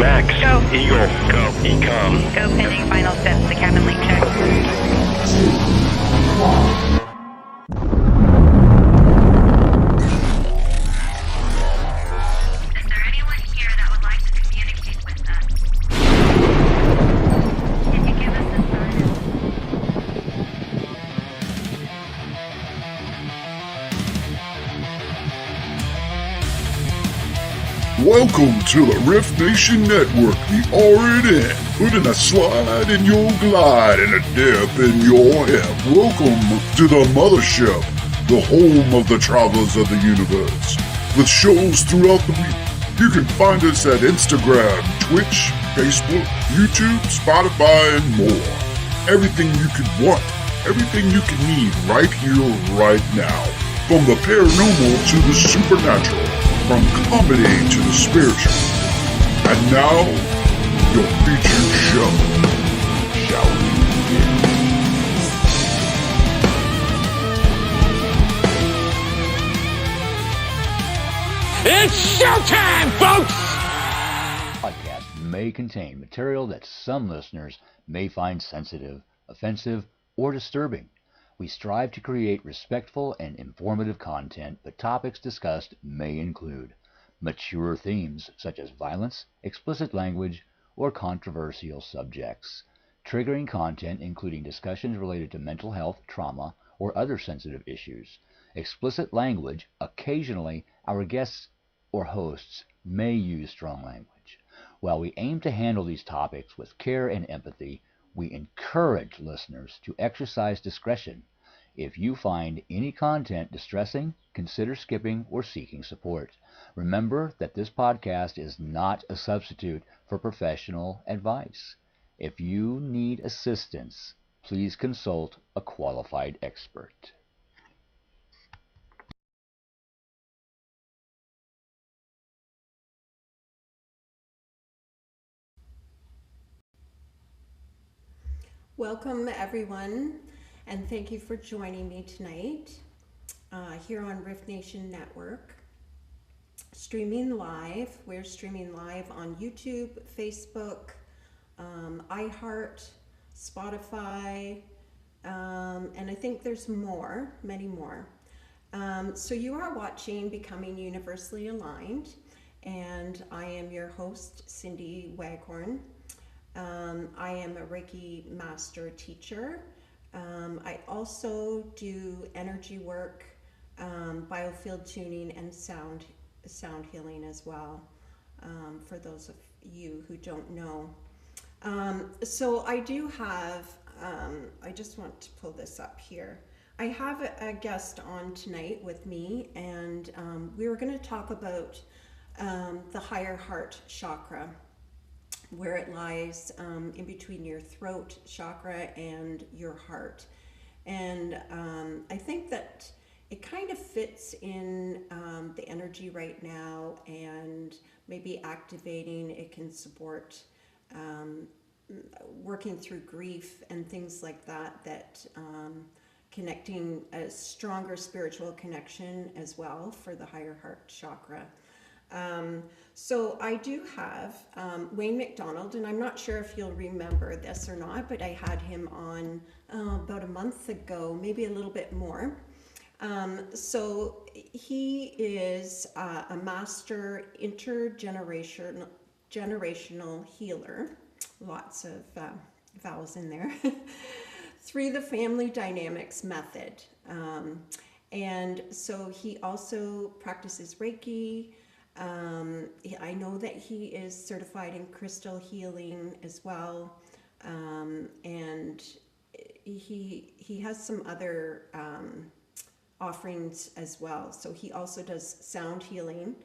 Max. Go. Eagle. Go. Ecom. Go pending final steps. The cabin link check. Is there anyone here that would like to communicate with us? Can you give us a sign? Welcome to the R.I.F.T Nation Network, the RNN. Putting a slide in your glide and a dip in your hip. Welcome to the mothership, the home of the travelers of the universe. With shows throughout the week, you can find us at Instagram, Twitch, Facebook, YouTube, Spotify, and more. Everything you could want, everything you can need right here, right now. From the paranormal to the supernatural. From comedy to the spiritual. And now, your featured show. Shall we begin? It's showtime, folks! Podcast may contain material that some listeners may find sensitive, offensive, or disturbing. We strive to create respectful and informative content, but topics discussed may include mature themes such as violence, explicit language, or controversial subjects, triggering content including discussions related to mental health, trauma, or other sensitive issues, explicit language. Occasionally, our guests or hosts may use strong language. While we aim to handle these topics with care and empathy, we encourage listeners to exercise discretion. If you find any content distressing, consider skipping or seeking support. Remember that this podcast is not a substitute for professional advice. If you need assistance, please consult a qualified expert. Welcome, everyone, and thank you for joining me tonight here on R.I.F.T Nation Network. Streaming live. We're streaming live on YouTube, Facebook, iHeart, Spotify, and I think there's more, many more. So you are watching Becoming Universally Aligned, and I am your host, Cindy Waghorn. I am a Reiki master teacher. I also do energy work, biofield tuning, and sound healing as well, for those of you who don't know. So I do have, I just want to pull this up here. I have a guest on tonight with me, and we were going to talk about the higher heart chakra, where it lies in between your throat chakra and your heart. And I think that it kind of fits in the energy right now, and maybe activating it can support working through grief and things like that, connecting a stronger spiritual connection as well for the higher heart chakra. So I do have Wayne McDonald, and I'm not sure if you'll remember this or not, but I had him on about a month ago, maybe a little bit more. So he is a master intergenerational healer, lots of vowels in there, through the family dynamics method. And so he also practices Reiki. I know that he is certified in crystal healing as well, and he has some other offerings as well. So he also does sound healing,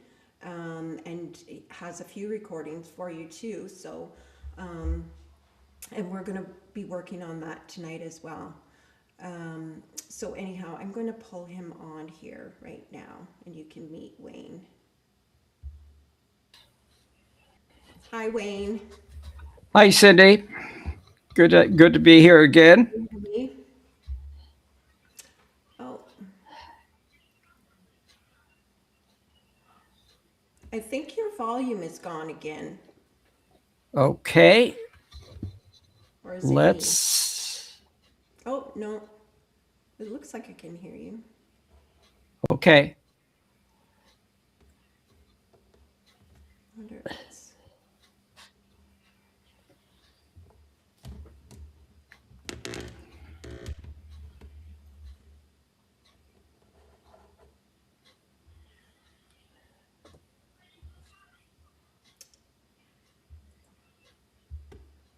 and has a few recordings for you too. So, and we're going to be working on that tonight as well. So anyhow, I'm going to pull him on here right now, and you can meet Wayne. Hi, Wayne. Hi, Cindy. Good to be here again. Oh, I think your volume is gone again. Okay, Or is it me? let's. Oh, no. It looks like I can hear you. Okay, I wonder if it's.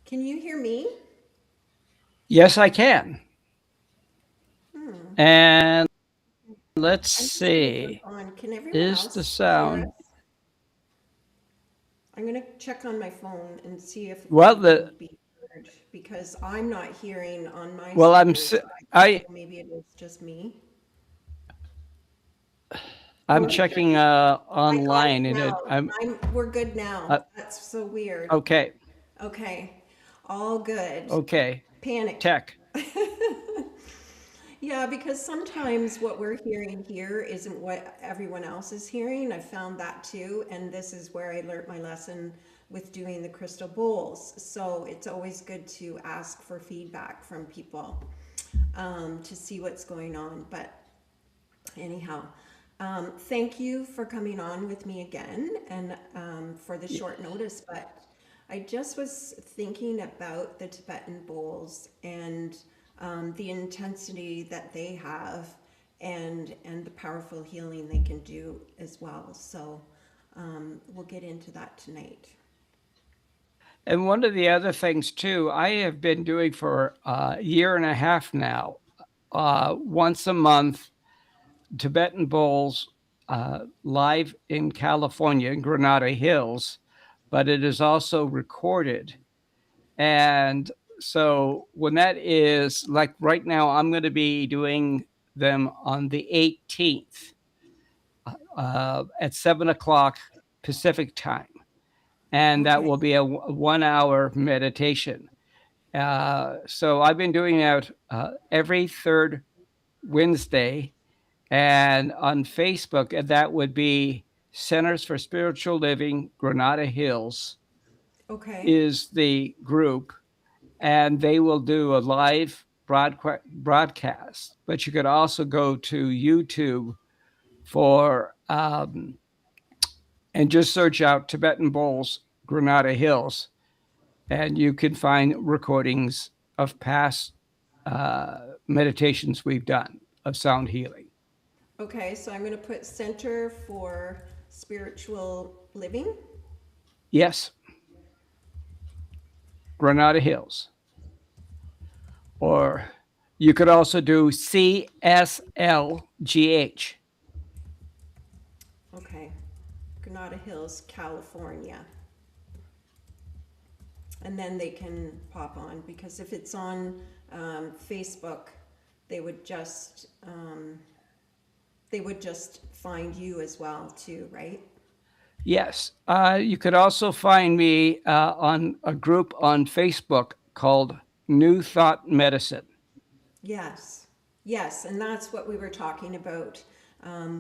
Can you hear me? yes, I can. Hmm. And let's I'm just going to see. jump on. Can everyone Is the else hear sound? us? I'm going to check on my phone and see if Well, we can the be heard because I'm not hearing on my well, speakers. I Maybe it is just me. I'm Or checking I got it online, and now. I'm We're good now. uh, That's so weird. okay. Okay. All good. Okay, Panic. tech. Yeah, because sometimes what we're hearing here isn't what everyone else is hearing. I found that too, and this is where I learned my lesson with doing the crystal bowls. So it's always good to ask for feedback from people to see what's going on. But anyhow, thank you for coming on with me again and for the short notice. But I just was thinking about the Tibetan bowls and the intensity that they have and the powerful healing they can do as well. So we'll get into that tonight. And one of the other things too, I have been doing for a year and a half now, once a month, Tibetan bowls live in California, in Granada Hills, but it is also recorded. And so when that is like right now, I'm going to be doing them on the 18th at 7 o'clock Pacific time. And that Okay. will be a 1 hour meditation. So I've been doing that every third Wednesday. And on Facebook, and that would be Centers for Spiritual Living, Granada Hills Okay. is the group, and they will do a live broadcast. But you could also go to YouTube for and just search out Tibetan Bowls Granada Hills, and you can find recordings of past meditations we've done of sound healing. Okay. So I'm going to put Center for Spiritual Living. Yes, Granada Hills. Or you could also do CSLGH. Okay. Granada Hills, California. And then they can pop on because if it's on Facebook, they would just find you as well too, right? Yes. You could also find me on a group on Facebook called New Thought Medicine. Yes, yes, and that's what we were talking about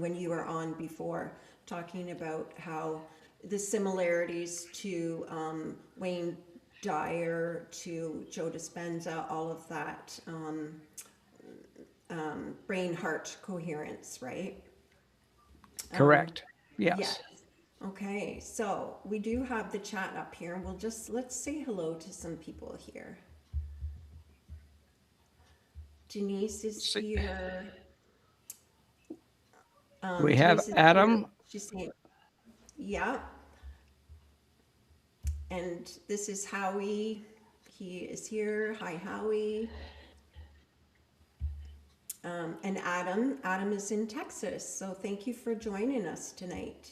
when you were on before, talking about how the similarities to Wayne Dyer, to Joe Dispenza, all of that brain heart coherence, right? Correct. Yes. Yes. Okay, so we do have the chat up here, and let's say hello to some people here. Denise is See, here. we have Denise is here. Adam. She's saying, yeah. And this is Howie. He is here. Hi, Howie. And Adam. Adam is in Texas. So thank you for joining us tonight.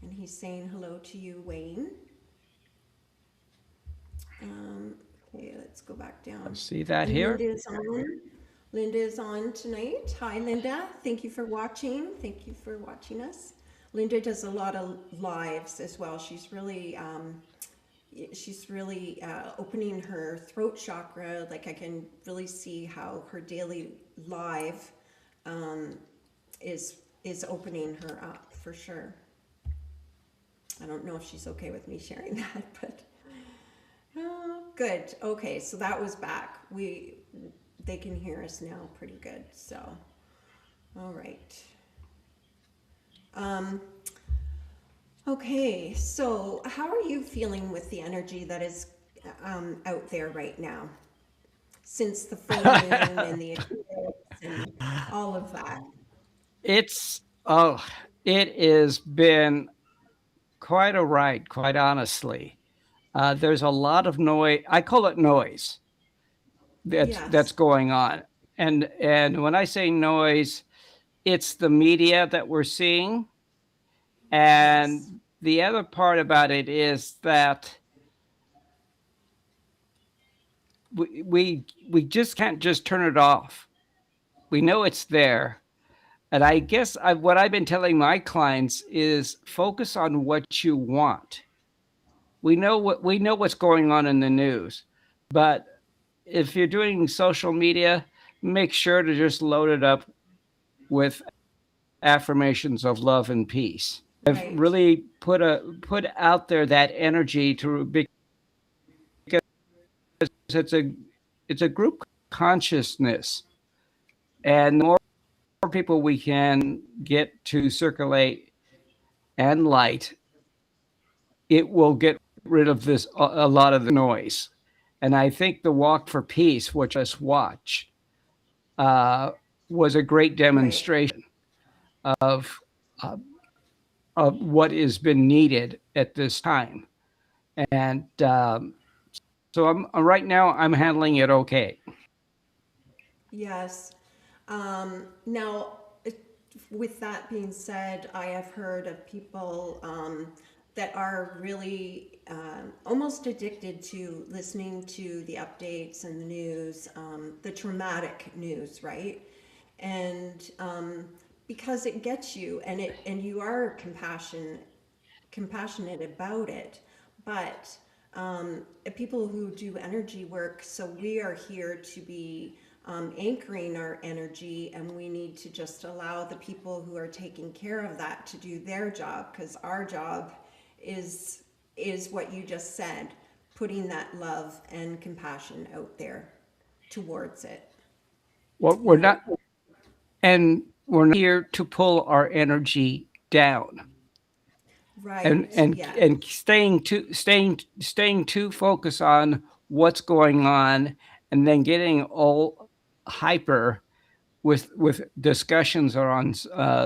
And he's saying hello to you, Wayne. Okay, let's go back down. See that And here? Linda is on. Linda is on tonight. Hi, Linda. Thank you for watching. Thank you for watching us. Linda does a lot of lives as well. She's really opening her throat chakra. Like I can really see how her daily live is opening her up for sure. I don't know if she's okay with me sharing that, but Oh, good. Okay, so that was back. They can hear us now pretty good. So, all right. Um, okay, so how are you feeling with the energy that is out there right now? Since the full moon and the eclipse and all of that. It's oh, it has been quite a ride, quite honestly. There's a lot of noise. I call it noise that's Yes, going on, and when I say noise, it's the media that we're seeing, yes, and the other part about it is that we just can't just turn it off. We know it's there. And I guess what I've been telling my clients is focus on what you want. We know what's going on in the news, but if you're doing social media, make sure to just load it up with affirmations of love and peace. I've right, really put out there that energy to because it's a group consciousness, and the more people we can get to circulate and light, it will get rid of this a lot of the noise. And I think the Walk for Peace, which us watch, uh, was a great right. demonstration of uh, of what has been needed at this time. And so right now I'm handling it okay. Yes. Now, with that being said, I have heard of people that are really almost addicted to listening to the updates and the news, the traumatic news, right? And because it gets you, and you are compassionate about it, but people who do energy work, so we are here to be anchoring our energy, and we need to just allow the people who are taking care of that to do their job, because our job is is what you just said, putting that love and compassion out there towards it, Well, you we're know. not, and we're not here to pull our energy down. and Right, and yes, and staying too focused on what's going on, and then getting all hyper with discussions or on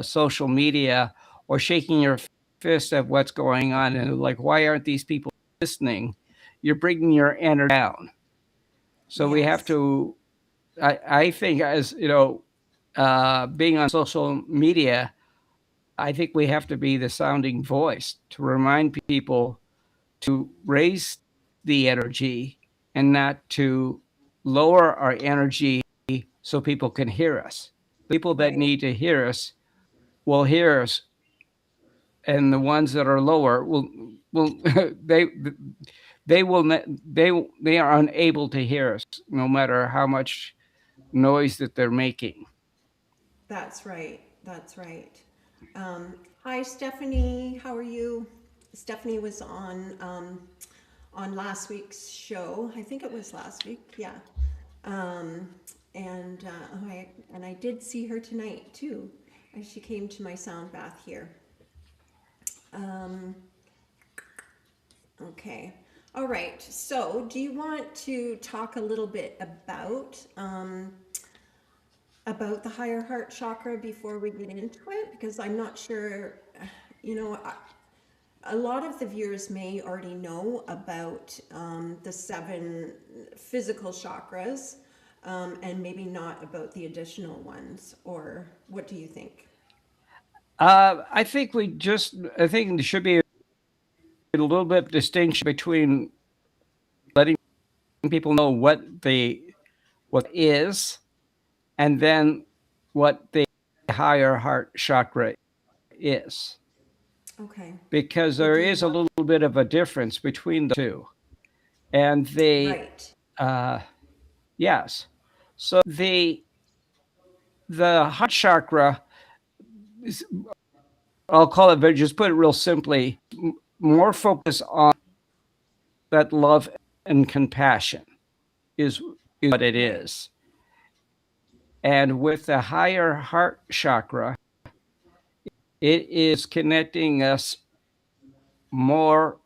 social media, or shaking your fist at what's going on, and like, why aren't these people listening? You're bringing your energy down. So we have yes, to. I think, as you know, being on social media, I think we have to be the sounding voice to remind people to raise the energy and not to lower our energy so people can hear us. People that right. need to hear us will hear us, and the ones that are lower will they they will they are unable to hear us no matter how much noise that they're making. That's right. That's right. Hi, Stephanie. How are you? Stephanie was on last week's show. I think it was last week. Yeah. Um, and I did see her tonight too, as she came to my sound bath here. Um, okay. All right. So, do you want to talk a little bit about the higher heart chakra before we get into it? Because I'm not sure, you know, a lot of the viewers may already know about the seven physical chakras, and maybe not about the additional ones. Or what do you think? I think there should be a little bit of distinction between letting people know what is, and then what the higher heart chakra is, Okay. because Well, there do you is a want? little bit of a difference between the two. And Right. uh, yes, so the heart chakra is, I'll call it, but just put it real simply, more focus on that love and compassion is what it is. And with the higher heart chakra, it is connecting us more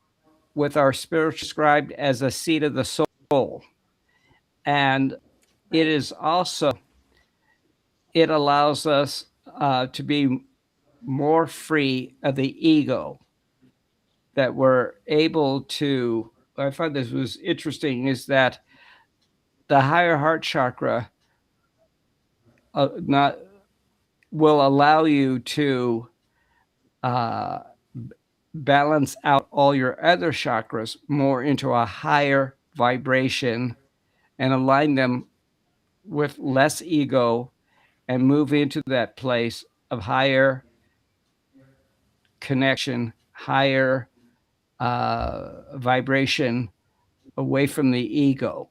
with our spiritual described as a seat of the soul. And it is also, it allows us to be more free of the ego, that we're able to. I find this was interesting, is that the higher heart chakra not will allow you to balance out all your other chakras more into a higher vibration and align them with less ego and move into that place of higher connection, higher vibration, away from the ego,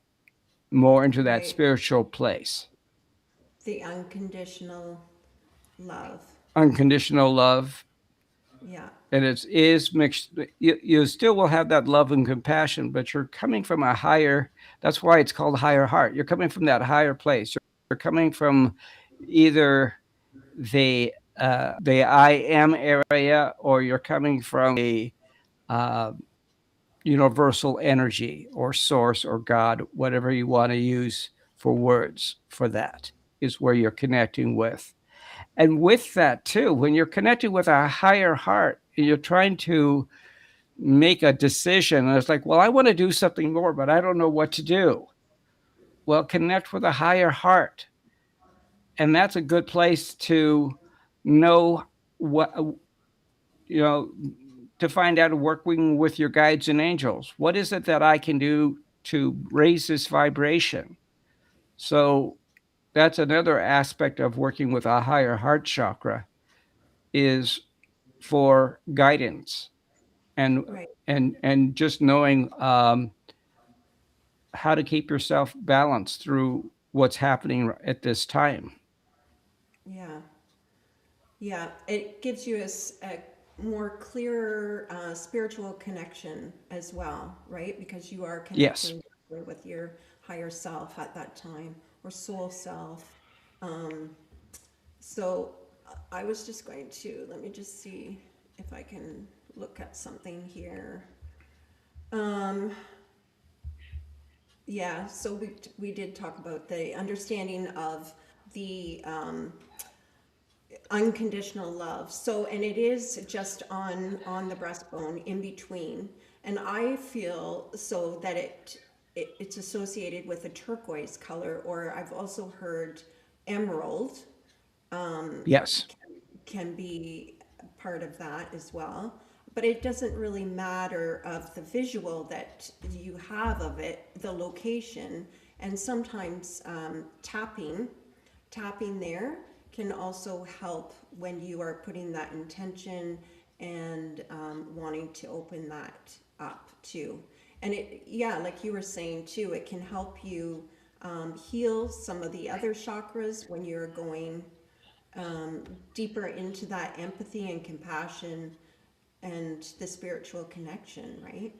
more into that spiritual place. The unconditional love. Unconditional love. Yeah. And it is mixed. You still will have that love and compassion, but you're coming from a higher, that's why it's called higher heart. You're coming from that higher place. You're coming from either the I am area, or you're coming from a universal energy or source or God, whatever you want to use for words for that, is where you're connecting with. And with that too, when you're connecting with a higher heart, you're trying to make a decision, and it's like, well, I want to do something more, but I don't know what to do. Well, connect with a higher heart. And that's a good place to know what, to find out, working with your guides and angels. What is it that I can do to raise this vibration? So that's another aspect of working with a higher heart chakra, is for guidance and just knowing how to keep yourself balanced through what's happening at this time. Yeah, it gives you a more clearer spiritual connection as well, right? Because you are connecting with your higher self at that time, or soul self. So I was just going to, let me just see if I can look at something here. Yeah, so we did talk about the understanding of the unconditional love. So, and it is just on the breastbone in between. And I feel so that it's associated with a turquoise color, or I've also heard emerald Yes. can be part of that as well. But it doesn't really matter of the visual that you have of it, the location, and sometimes tapping there can also help when you are putting that intention and wanting to open that up too. And it, yeah, like you were saying too, it can help you heal some of the other chakras when you're going deeper into that empathy and compassion and the spiritual connection, right?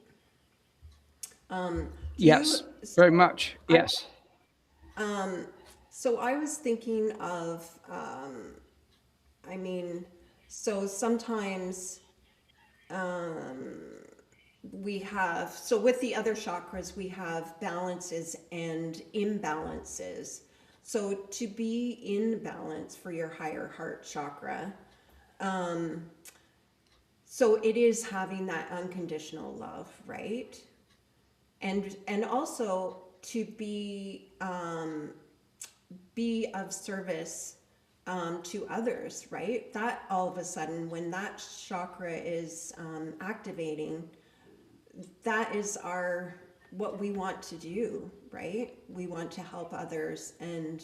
Yes, very much. Yes. So I was thinking of, so sometimes we have, so with the other chakras, we have balances and imbalances. So to be in balance for your higher heart chakra, so it is having that unconditional love, right? And also to be of service to others, right? That all of a sudden, when that chakra is activating, that is what we want to do, right? We want to help others and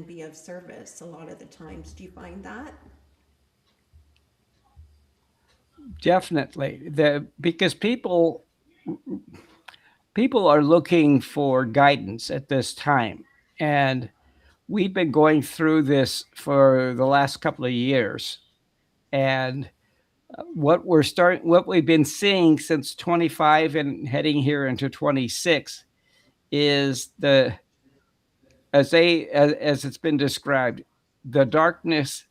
be of service a lot of the times. Do you find that? Definitely. Because people are looking for guidance at this time. And we've been going through this for the last couple of years. And what we've been seeing since 25 and heading here into 26 is as it's been described, the darkness.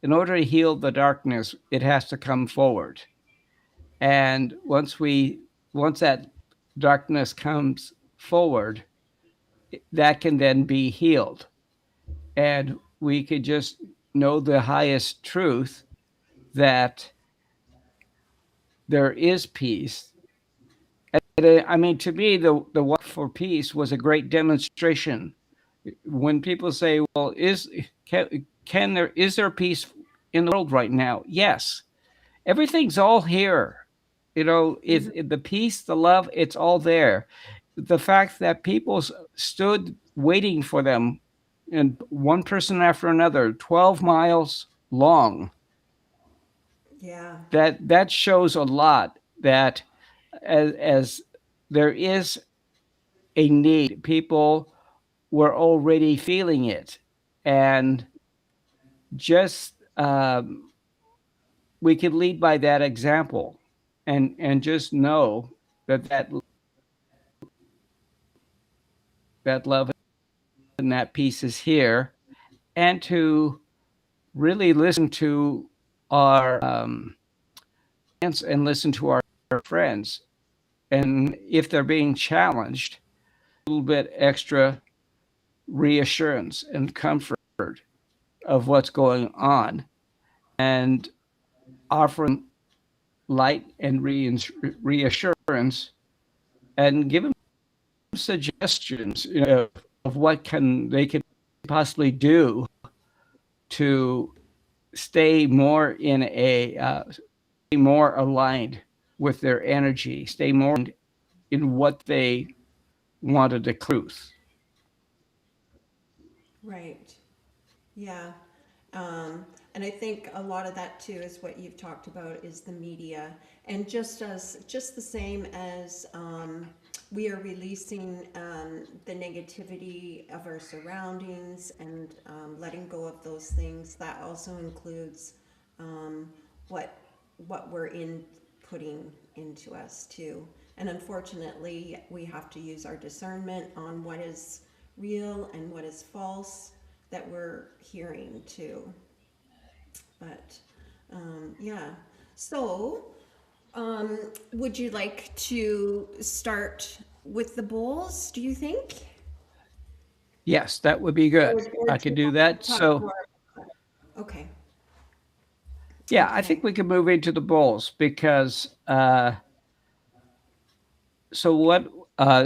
In order to heal the darkness, it has to come forward, and once that darkness comes forward, that can then be healed, and we could just know the highest truth that there is peace. And I mean, to me, the walk for peace was a great demonstration. When people say, "Well, is there peace in the world right now?" Yes, everything's all here. Is the peace, the love, it's all there. The fact that people stood waiting for them, and one person after another, 12 miles long, Yeah. that shows a lot that as there is a need, people were already feeling it, and just we could lead by that example, and just know that love and that peace is here, and to really listen to our and listen to our friends, and if they're being challenged, a little bit extra reassurance and comfort of what's going on, and offering light and reassurance, and give them suggestions, of what they could possibly do to stay more in stay more aligned with their energy, stay more in what they wanted to truth. Right. Yeah. And I think a lot of that too is what you've talked about is the media. And just the same as we are releasing the negativity of our surroundings and letting go of those things, that also includes um, what we're putting into us too. And unfortunately, we have to use our discernment on what is real and what is false that we're hearing too. But yeah, so would you like to start with the bowls? Do you think, Yes, that would be good. or I do you could do want that. to talk So, more? Okay, yeah, I okay, think we can move into the bowls because so what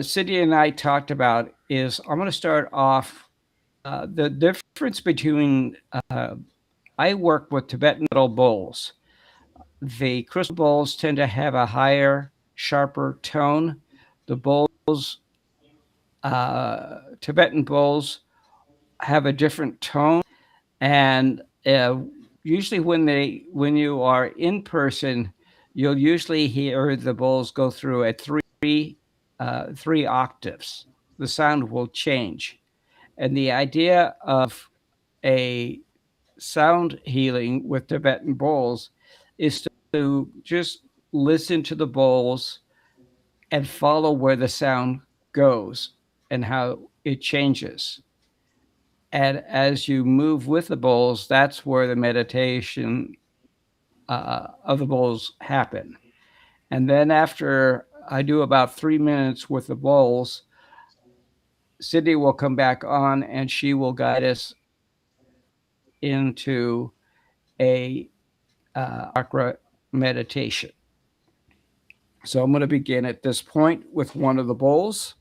Cindy and I talked about is I'm going to start off the difference between I work with Tibetan metal bowls. The crystal bowls tend to have a higher, sharper tone. The bowls, Tibetan bowls, have a different tone, and usually when you are in person, you'll usually hear the bowls go through at three octaves. The sound will change, and the idea of a sound healing with Tibetan bowls is to just listen to the bowls and follow where the sound goes and how it changes. And as you move with the bowls, that's where the meditation of the bowls happen. And then after I do about 3 minutes with the bowls, Sydney will come back on and she will guide us into a chakra meditation. So I'm going to begin at this point with one of the bowls.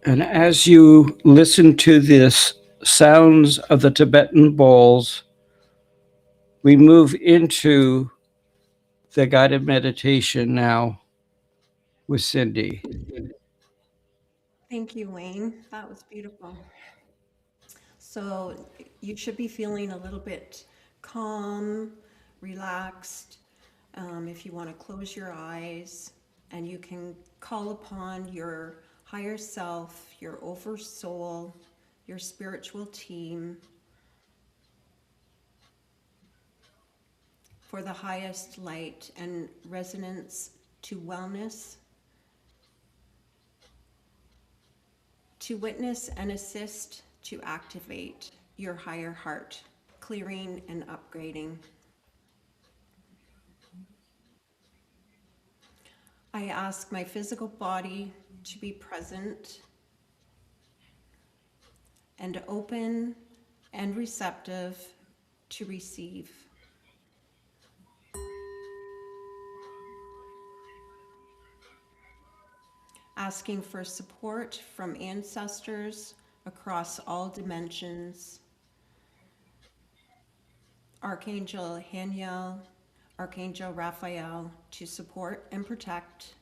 And as you listen to this sounds of the Tibetan bowls, we move into the guided meditation now with Cindy. Thank you, Wayne. That was beautiful. So you should be feeling a little bit calm, relaxed. If you want to close your eyes, and you can call upon your higher self, your oversoul, your spiritual team for the highest light and resonance to wellness, to witness and assist to activate your higher heart, clearing and upgrading. I ask my physical body to be present and open and receptive to receive. Asking for support from ancestors across all dimensions. Archangel Haniel, Archangel Raphael to support and protect.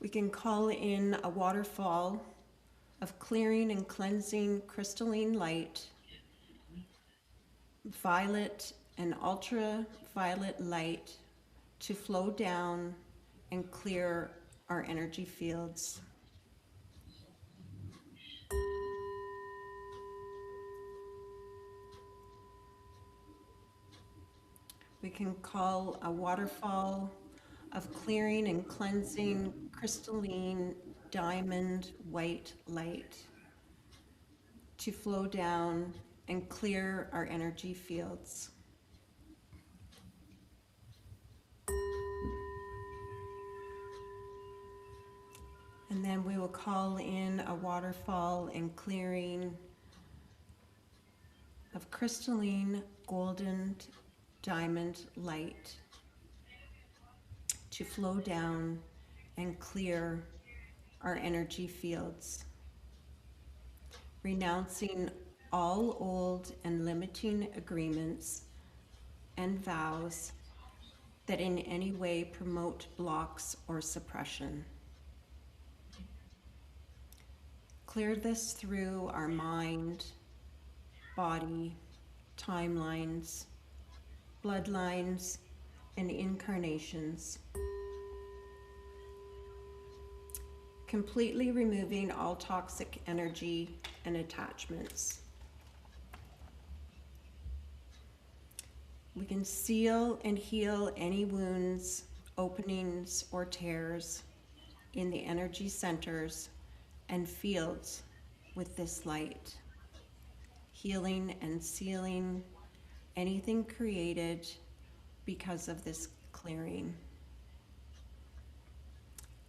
We can call in a waterfall of clearing and cleansing crystalline light, violet and ultraviolet light to flow down and clear our energy fields. We can call a waterfall of clearing and cleansing crystalline diamond white light to flow down and clear our energy fields. And then we will call in a waterfall and clearing of crystalline golden diamond light to flow down and clear our energy fields, renouncing all old and limiting agreements and vows that in any way promote blocks or suppression. Clear this through our mind, body, timelines, bloodlines, and incarnations, completely removing all toxic energy and attachments. We can seal and heal any wounds, openings, or tears in the energy centers and fields with this light, healing and sealing anything created because of this clearing.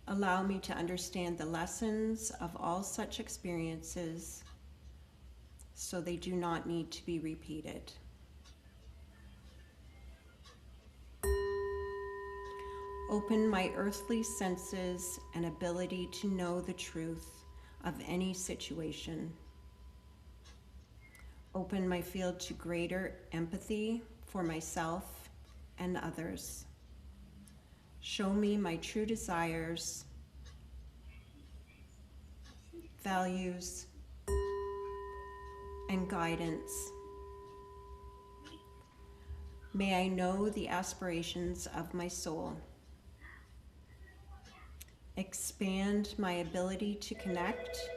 Allow me to understand the lessons of all such experiences so they do not need to be repeated. Open my earthly senses and ability to know the truth of any situation. Open my field to greater empathy for myself and others. Show me my true desires, values, and guidance. May I know the aspirations of my soul. Expand my ability to connect.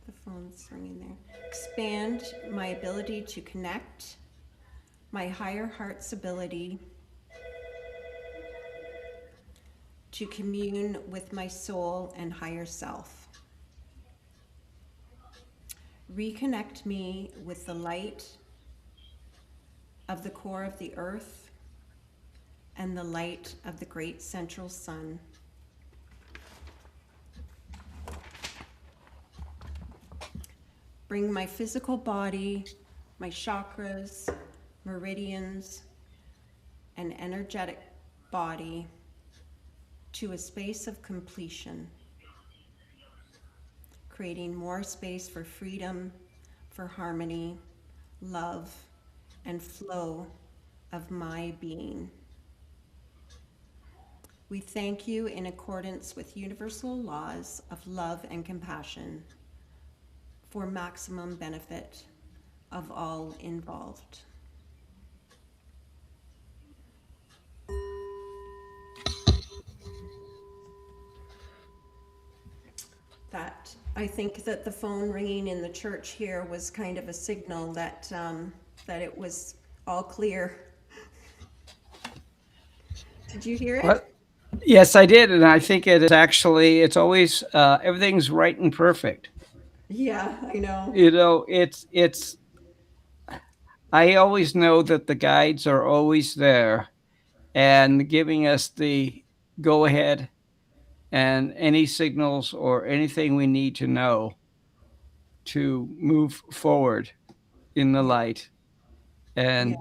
The phone's ringing there. Expand my ability to connect, my higher heart's ability to commune with my soul and higher self. Reconnect me with the light of the core of the earth and the light of the great central sun. Bring my physical body, my chakras, meridians, and energetic body to a space of completion, creating more space for freedom, for harmony, love, and flow of my being. We thank you in accordance with universal laws of love and compassion for maximum benefit of all involved. That, I think that the phone ringing in the church here was kind of a signal that that it was all clear. Did you hear it? What? Yes, I did, and I think it is actually. It's always everything's right and perfect. Yeah, I know. It's. I always know that the guides are always there and giving us the go ahead and any signals or anything we need to know to move forward in the light, and Yeah.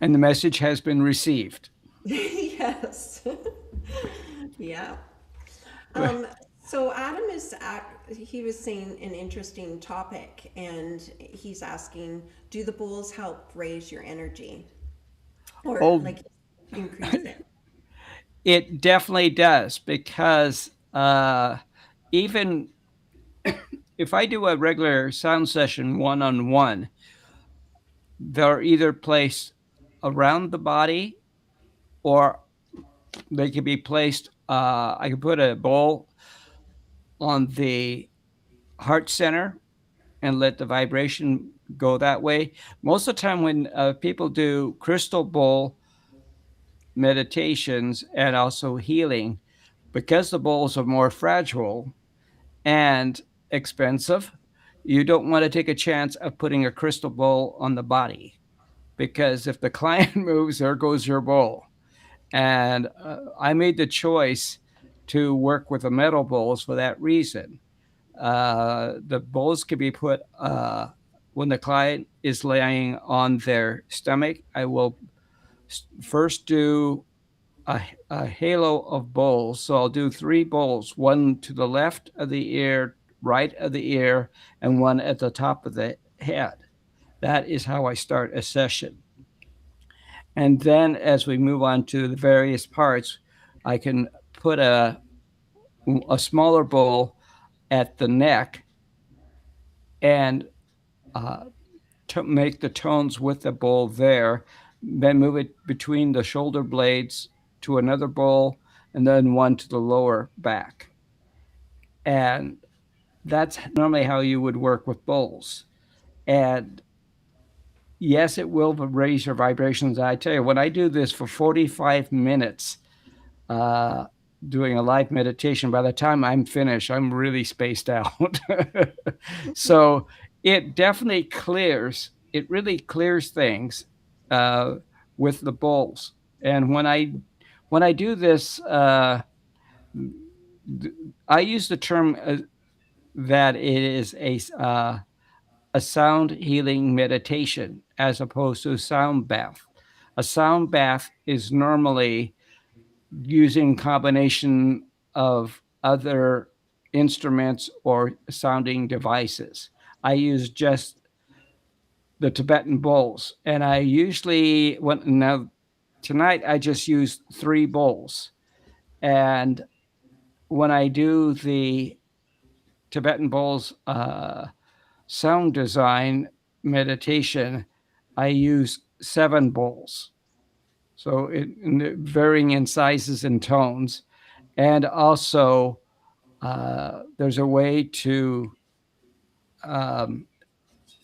and the message has been received. Yes. Yeah. So Adam he was saying an interesting topic, and he's asking, do the bowls help raise your energy or Oh, like increase it? it definitely does because even if I do a regular sound session one on one, they're either placed around the body or they can be placed. I can put a bowl on the heart center and let the vibration go that way. Most of the time, when people do crystal bowl meditations and also healing, because the bowls are more fragile and expensive, you don't want to take a chance of putting a crystal bowl on the body because if the client moves, there goes your bowl. And I made the choice to work with the metal bowls for that reason. The bowls can be put when the client is laying on their stomach. I will first do a halo of bowls. So I'll do 3 bowls, one to the left of the ear, right of the ear, and one at the top of the head. That is how I start a session. And then as we move on to the various parts, I can put a smaller bowl at the neck and to make the tones with the bowl there, then move it between the shoulder blades to another bowl, and then one to the lower back. And that's normally how you would work with bowls. And yes, it will raise your vibrations. I tell you, when I do this for 45 minutes, uh, doing a live meditation, by the time I'm finished, I'm really spaced out. So it definitely clears, it really clears things uh, with the bowls. And when I do this, I use the term that it is a sound healing meditation as opposed to a sound bath. A sound bath is normally using combination of other instruments or sounding devices. I use just the Tibetan bowls, and I usually now tonight I just use 3 bowls, and when I do the Tibetan bowls sound design meditation, I use 7 bowls. So varying in sizes and tones. And also, there's a way to um,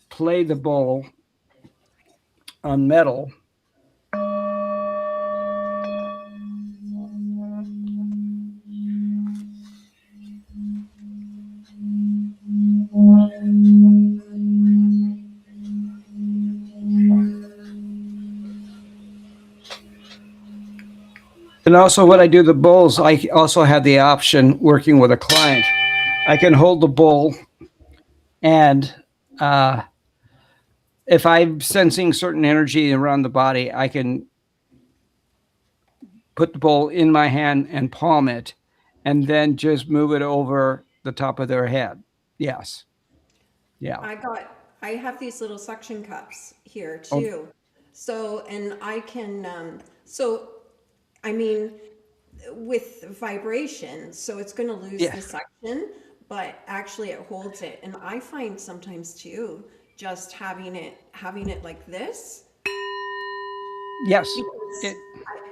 play the bowl on metal. And also, when I do the bowls, I also have the option working with a client. I can hold the bowl, and if I'm sensing certain energy around the body, I can put the bowl in my hand and palm it, and then just move it over the top of their head. Yes. Yeah. I have these little suction cups here Oh, too. So, and I can, so, I mean, with vibration, so it's going to lose yeah. the suction, but actually it holds it. And I find sometimes too, just having it like this, Yes. because It,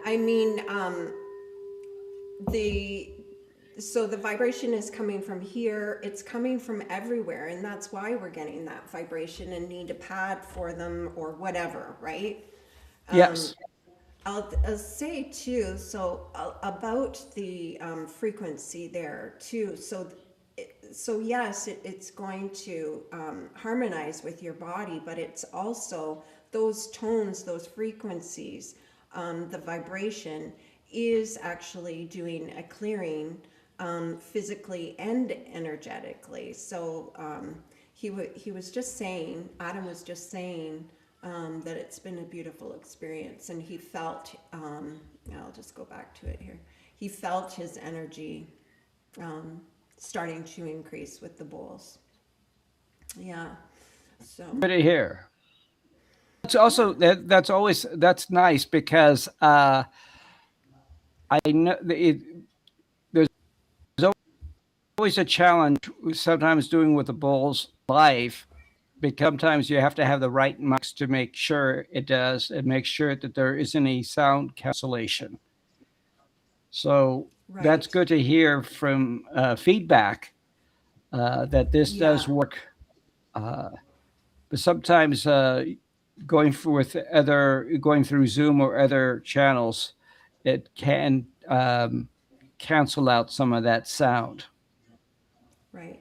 I mean, the so the vibration is coming from here, it's coming from everywhere, and that's why we're getting that vibration and need a pad for them or whatever, right? yes. I'll say too, so about the frequency there too. So, so yes, it's going to harmonize with your body, but it's also those tones, those frequencies, the vibration is actually doing a clearing physically and energetically. So he was just saying, Adam was just saying that it's been a beautiful experience, and he felt. I'll just go back to it here. He felt his energy starting to increase with the bowls. Yeah. So Good to hear. It's yeah, also that's nice because I know there's always a challenge sometimes doing with the bowls live, because sometimes you have to have the right mics to make sure it does and make sure that there isn't any sound cancellation. So that's right. good to hear from feedback that this does Yeah, work. Uh, but sometimes going through Zoom or other channels, it can cancel out some of that sound. right.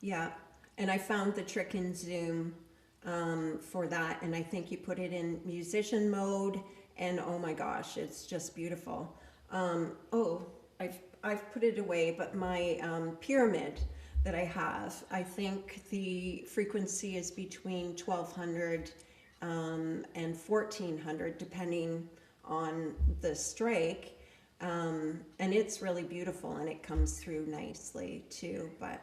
Yeah, and I found the trick in Zoom for that, and I think you put it in musician mode, and oh my gosh, it's just beautiful. Oh, I've put it away, but my pyramid that I have, I think the frequency is between 1200 and 1400, depending on the strike. And it's really beautiful, and it comes through nicely too. But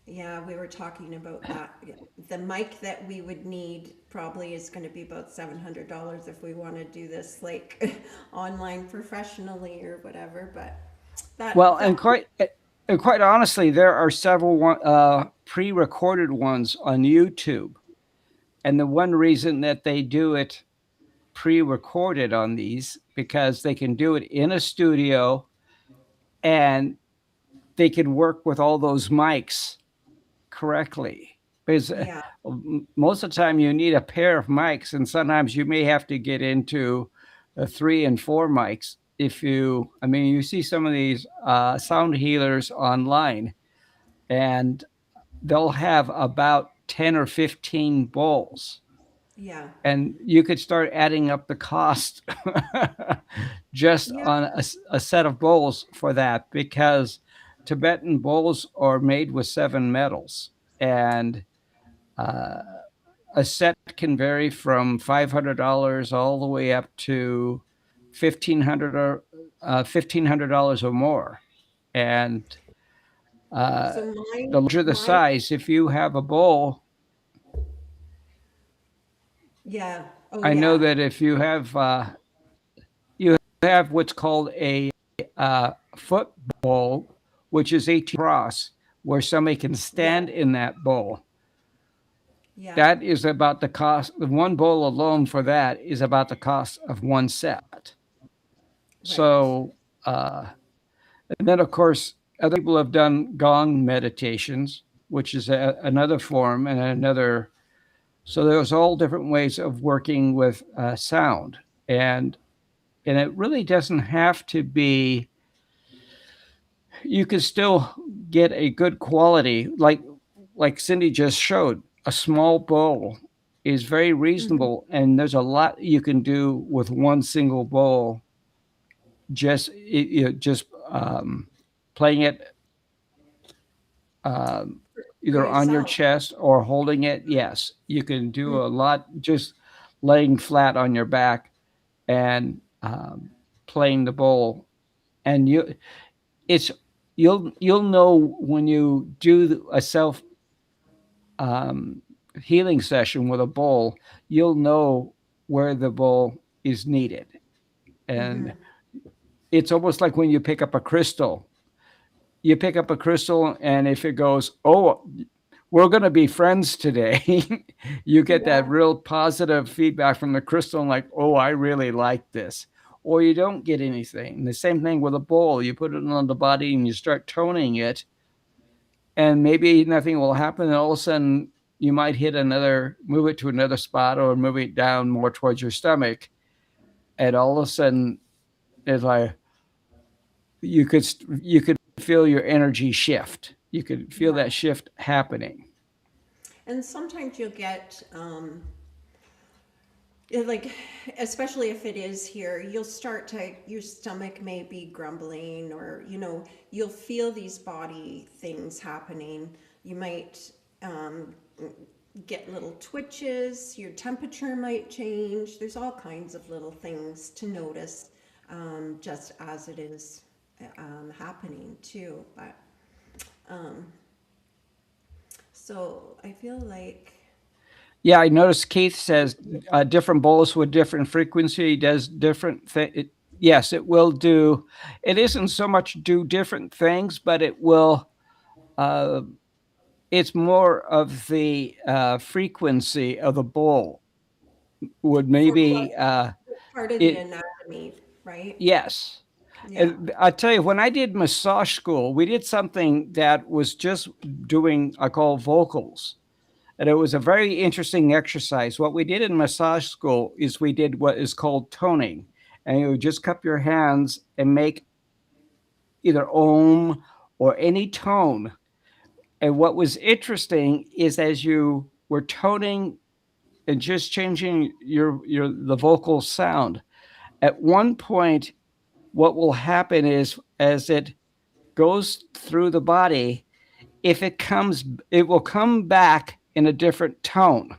yeah, we were talking about that. The mic that we would need probably is going to be about $700 if we want to do this like online professionally or whatever. But Well, that and quite honestly, there are several pre-recorded ones on YouTube, and the one reason that they do it pre-recorded on these because they can do it in a studio, and they can work with all those mics correctly. Because yeah, most of the time you need a pair of mics, and sometimes you may have to get into 3 and 4 mics. I mean, you see some of these sound healers online, and they'll have about 10 or 15 bowls, yeah, and you could start adding up the cost just yeah, on a set of bowls for that, because Tibetan bowls are made with 7 metals, and a set can vary from $500 all the way up to 1,500 or $1,500 or more. And So the larger the my, size, if you have a bowl, yeah. Oh I know yeah. that if you have what's called a foot bowl, which is 18 across, where somebody can Yeah. stand in that bowl. Yeah. That is about the cost. The one bowl alone for that is about the cost of one set. Right. So, uh, and then of course, other people have done gong meditations, which is another form and another. So there's all different ways of working with sound, and it really doesn't have to be. You can still get a good quality, like Cindy just showed. A small bowl is very Hmm. reasonable, and there's a lot you can do with one single bowl. Just playing it um, For either on your yourself. chest or holding it. Yes, you can do Mm. a lot just laying flat on your back and playing the bowl. And it's you'll know when you do a self um, healing session with a bowl. You'll know where the bowl is needed, and Hmm. it's almost like when you pick up a crystal. You pick up a crystal, and if it goes, oh, we're going to be friends today, you get that Yeah. real positive feedback from the crystal, like, oh, I really like this. Or you don't get anything. The same thing with a bowl. You put it on the body and you start toning it, and maybe nothing will happen. And all of a sudden, you might move it to another spot or move it down more towards your stomach. And all of a sudden, it's like you could feel your energy shift. You could feel Yeah. that shift happening. And sometimes you'll get, like, especially if it is here, you'll start to, your stomach may be grumbling, or, you'll feel these body things happening. You might um, get little twitches, your temperature might change. There's all kinds of little things to notice, just as it is happening too. But so I feel like, Yeah, I noticed Keith says different bowls with different frequency does different things. Yes, it will do. It isn't so much do different things, but it will. Uh, it's more of the frequency of the bowl would for what maybe part of the it. anatomy, right? Yes, Yeah. and I tell you, when I did massage school, we did something that was just doing I call vocals. And it was a very interesting exercise. What we did in massage school is we did what is called toning. And you would just cup your hands and make either ohm or any tone. And what was interesting is as you were toning and just changing your the vocal sound, at one point, what will happen is as it goes through the body, if it will come back in a different tone.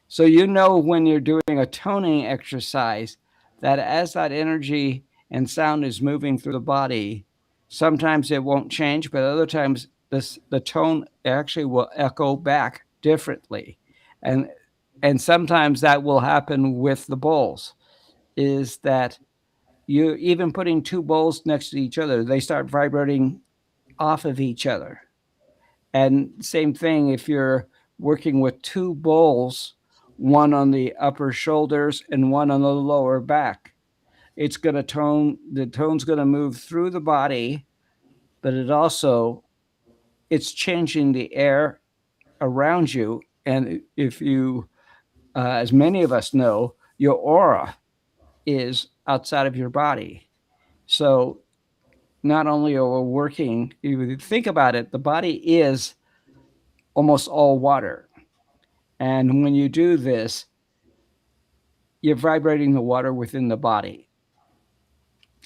So you know when you're doing a toning exercise that as that energy and sound is moving through the body, sometimes it won't change, but other times the tone actually will echo back differently. And sometimes that will happen with the bowls, is that you even putting two bowls next to each other, they start vibrating off of each other. And same thing if you're working with two bowls, one on the upper shoulders and one on the lower back. It's going to the tone's going to move through the body, but it's changing the air around you. And if you, as many of us know, your aura is outside of your body. So not only are we working, if you think about it, the body is almost all water. And when you do this, you're vibrating the water within the body.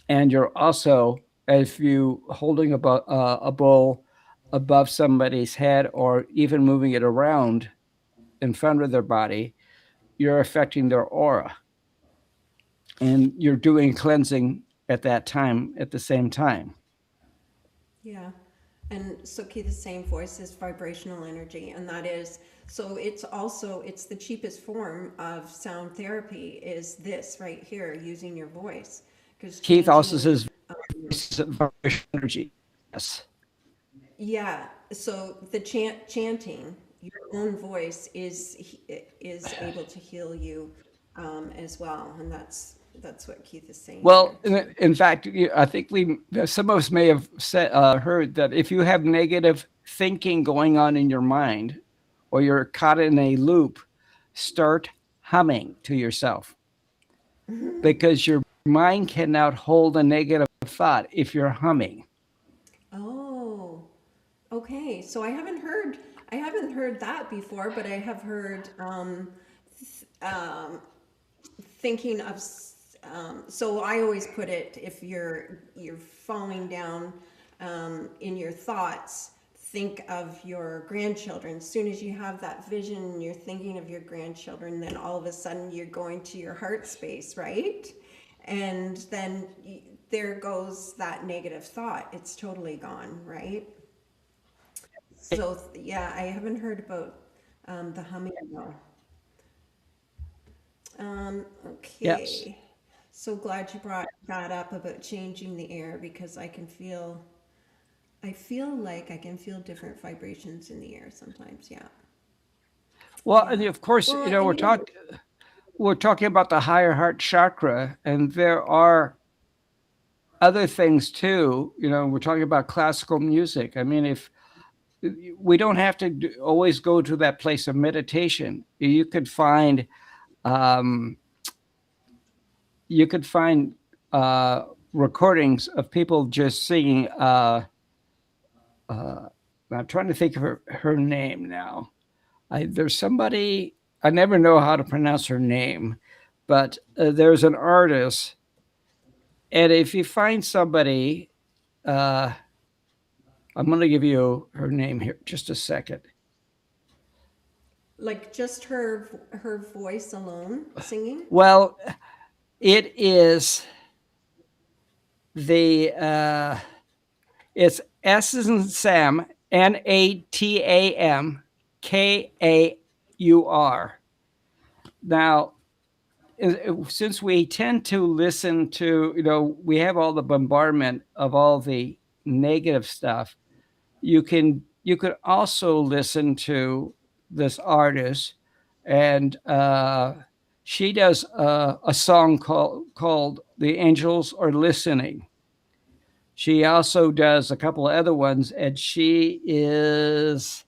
And you're also, if you holding a bowl above somebody's head or even moving it around, in front of their body, you're affecting their aura. And you're doing cleansing at that time, at the same time. Yeah. And so Keith is saying voice is vibrational energy, and that is, so it's also, it's the cheapest form of sound therapy is this right here, using your voice. Because Keith also changing, says voice is vibration energy. Yes. yeah, so the chanting, your own voice is able to heal you as well, and that's what Keith is saying Well, here too. in fact, I think some of us may have heard that if you have negative thinking going on in your mind, or you're caught in a loop, start humming to yourself, because your mind cannot hold a negative thought if you're humming. Oh, okay. So I haven't heard that before, but I have heard um, thinking of so I always put it, if you're falling down in your thoughts, think of your grandchildren. As soon as you have that vision and you're thinking of your grandchildren, then all of a sudden you're going to your heart space, right? And then there goes that negative thought, it's totally gone, right? So yeah, I haven't heard about the humming though. Yes. Okay. So glad you brought that up about changing the air, because I feel like I can feel different vibrations in the air sometimes. Yeah. Well, and Yeah. of course, Well, and we're talking about the higher heart chakra, and there are other things too. We're talking about classical music. I mean, if we don't have to always go to that place of meditation, um, you could find recordings of people just singing. Uh, I'm trying to think of her name now. There's somebody, I never know how to pronounce her name, but there's an artist, and if you find somebody, uh, I'm going to give you her name here just a second. like just her voice alone singing. Well, it is the it's S as in Sam, Natamkaur. Now, since we tend to listen to, we have all the bombardment of all the negative stuff, you could also listen to this artist, and she does a song called "The Angels Are Listening." She also does a couple of other ones, and she is,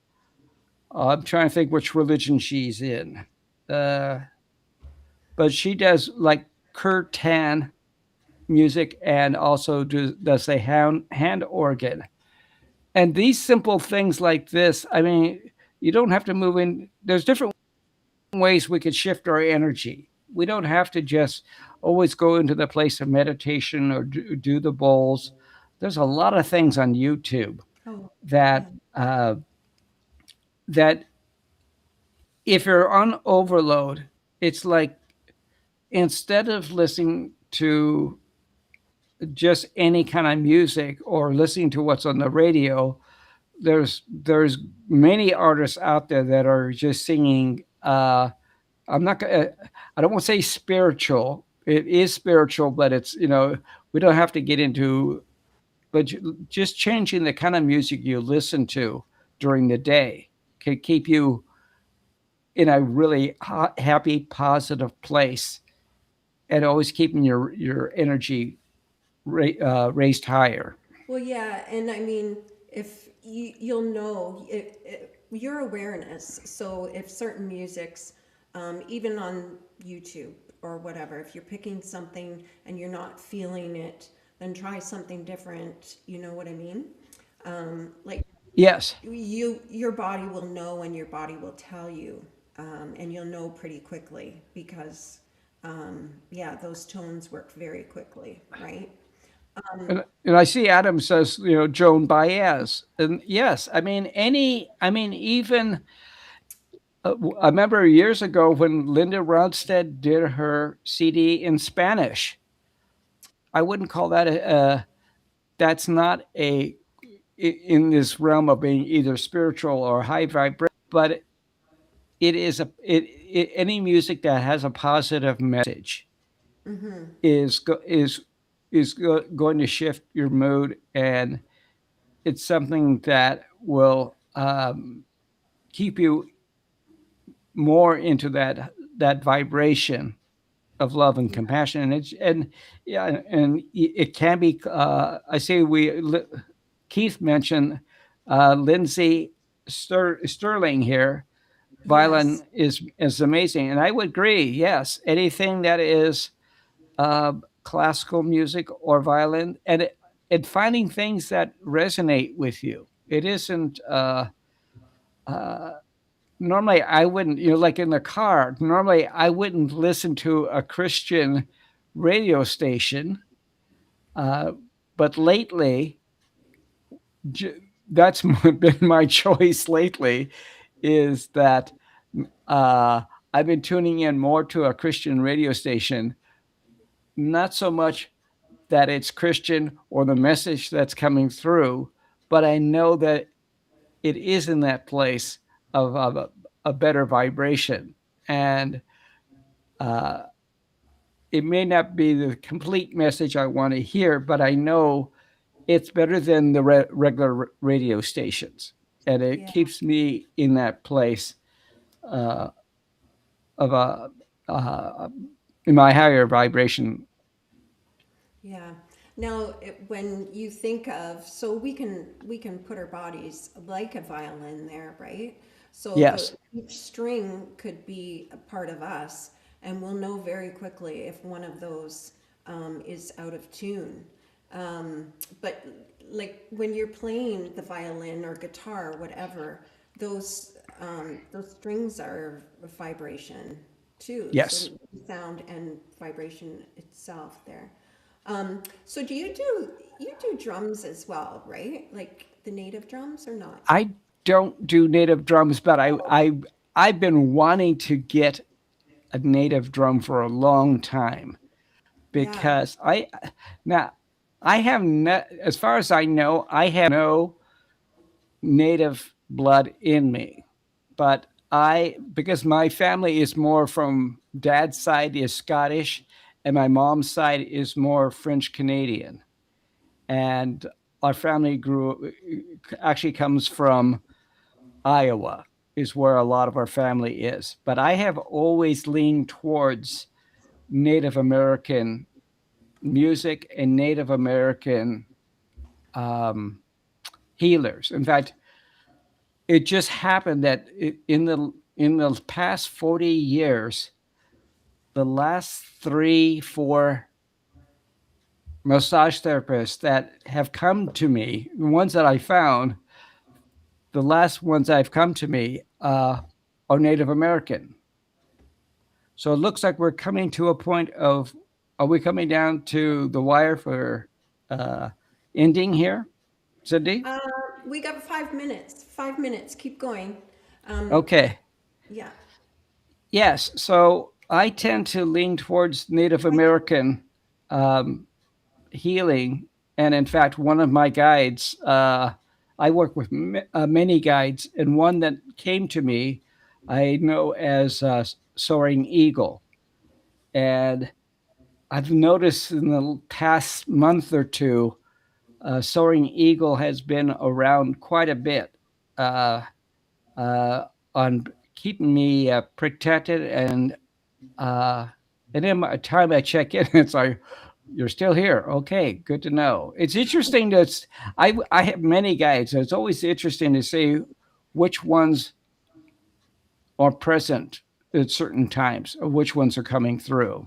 I'm trying to think which religion she's in. Uh, but she does like kirtan music, and also does a hand organ. And these simple things like this, I mean, you don't have to move in. There's different ways we could shift our energy. We don't have to just always go into the place of meditation or do the bowls. There's a lot of things on YouTube Oh, yeah. that that if you're on overload, it's like, instead of listening to just any kind of music or listening to what's on the radio, there's many artists out there that are just singing. I'm not gonna. I don't want to say spiritual. It is spiritual, but it's, we don't have to get into. But just changing the kind of music you listen to during the day can keep you in a really happy, positive place, and always keeping your energy raised higher. Well, yeah, and I mean, if you'll know your awareness. So if certain musics, even on YouTube or whatever, if you're picking something and you're not feeling it, then try something different. You know what I mean? Like Yes. your body will know, and your body will tell you, and you'll know pretty quickly, because yeah, those tones work very quickly, right? And I see Adam says, Joan Baez. And yes, I mean, even I remember years ago when Linda Ronstadt did her CD in Spanish. I wouldn't call that that's not in this realm of being either spiritual or high vibration, but it is any music that has a positive message is going to shift your mood, and it's something that will keep you more into that vibration of love and compassion. And it's and yeah, and it can be. I say Keith mentioned Lindsay Sterling here. Violin Yes. is amazing, and I would agree. Yes, anything that is uh, classical music or violin, and finding things that resonate with you. It isn't. Uh, Normally I wouldn't, like in the car, normally I wouldn't listen to a Christian radio station. Uh, but lately, that's been my choice lately is that uh, I've been tuning in more to a Christian radio station, not so much that it's Christian or the message that's coming through, but I know that it is in that place of a better vibration. And uh, it may not be the complete message I want to hear, but I know it's better than the regular radio stations. And it Yeah. keeps me in that place uh, of uh, in my higher vibration. Yeah. Now, when you think of, so we can put our bodies like a violin there, right? So Yes, each string could be a part of us, and we'll know very quickly if one of those is out of tune. But like when you're playing the violin or guitar, whatever, those strings are vibration too. yes. So sound and vibration itself there. So you do drums as well, right? Like the native drums or not? I don't do native drums, but I've been wanting to get a native drum for a long time Yeah. because now I have as far as I know, I have no native blood in me, but because my family is more from dad's side is Scottish, and my mom's side is more French Canadian, and our family actually comes from Iowa, is where a lot of our family is. But I have always leaned towards Native American music and Native American um, healers. In fact, it just happened that in the past 40 years, the last 3 4 massage therapists that have come to me, the ones that I found, the last ones I've come to me are Native American. So it looks like we're coming to a point of, are we coming down to the wire for uh, ending here, Cindy? Uh, we got 5 minutes. 5 minutes. Keep going. Um, Okay. yeah. Yes. So I tend to lean towards Native American um, healing. And in fact, one of my guides, I work with many guides, and one that came to me, I know as Soaring Eagle. And I've noticed in the past month or two, Soaring Eagle has been around quite a bit uh, uh, on keeping me protected. Uh, and then by the time I check in, it's like, you're still here. Okay, good to know. It's interesting that I have many guides. So it's always interesting to see which ones are present at certain times or which ones are coming through.